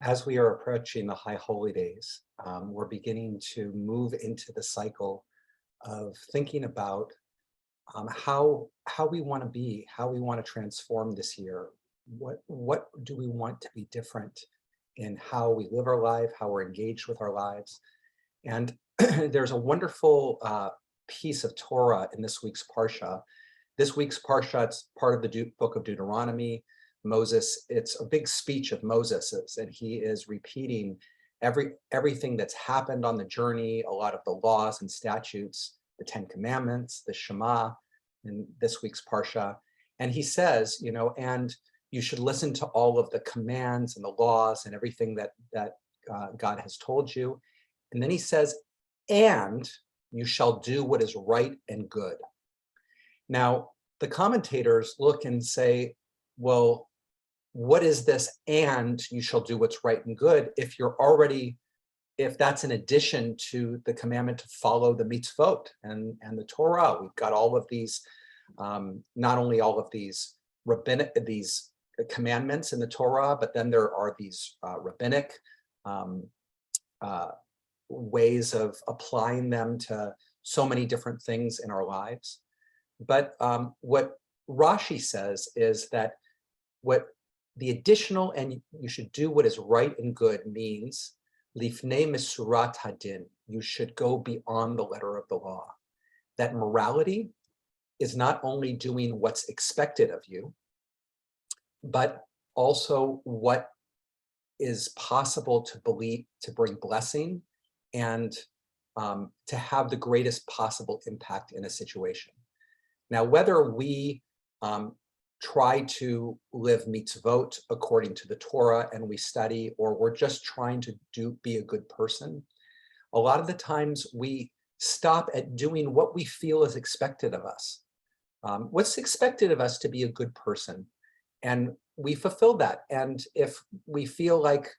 As we are approaching the High Holy Days, we're beginning to move into the cycle of thinking about how we want to be, how we want to transform this year. What do we want to be different in how we live our life, how we're engaged with our lives? And there's a wonderful piece of Torah in this week's parsha. This week's parsha, it's part of the book of Deuteronomy. Moses, it's a big speech of Moses's, and he is repeating everything that's happened on the journey, a lot of the laws and statutes, the Ten Commandments, the Shema in this week's parsha. And he says, and you should listen to all of the commands and the laws and everything that God has told you. And then he says, and you shall do what is right and good. Now, the commentators look and say, well, what is this? And you shall do what's right and good if that's in addition to the commandment to follow the mitzvot and the Torah. We've got all of these, not only all of these these commandments in the Torah, but then there are these rabbinic ways of applying them to so many different things in our lives. But what Rashi says is that what the additional and you should do what is right and good means lifnei misurat hadin. You should go beyond the letter of the law. That morality is not only doing what's expected of you, but also what is possible to believe, to bring blessing and to have the greatest possible impact in a situation. Now, whether we try to live mitzvot according to the Torah and we study, or we're just trying to be a good person, a lot of the times we stop at doing what we feel is expected of us. What's expected of us to be a good person, and we fulfill that. And if we feel like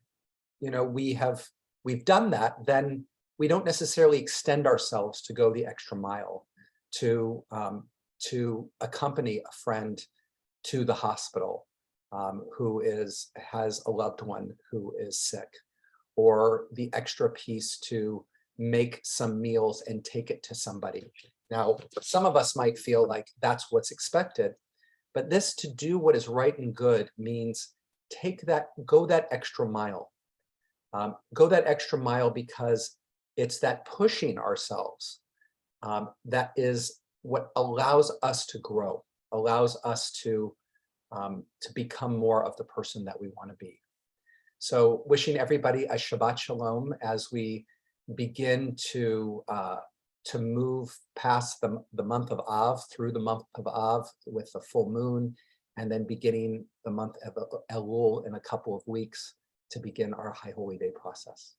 we've done that, then we don't necessarily extend ourselves to go the extra mile to accompany a friend to the hospital who has a loved one who is sick, or the extra piece to make some meals and take it to somebody. Now, some of us might feel like that's what's expected, but this to do what is right and good means go that extra mile. Go that extra mile because it's that pushing ourselves that is what allows us to grow, allows us to become more of the person that we want to be. So wishing everybody a Shabbat Shalom as we begin to move past the month of Av, through the month of Av with the full moon, and then beginning the month of Elul in a couple of weeks to begin our High Holy Day process.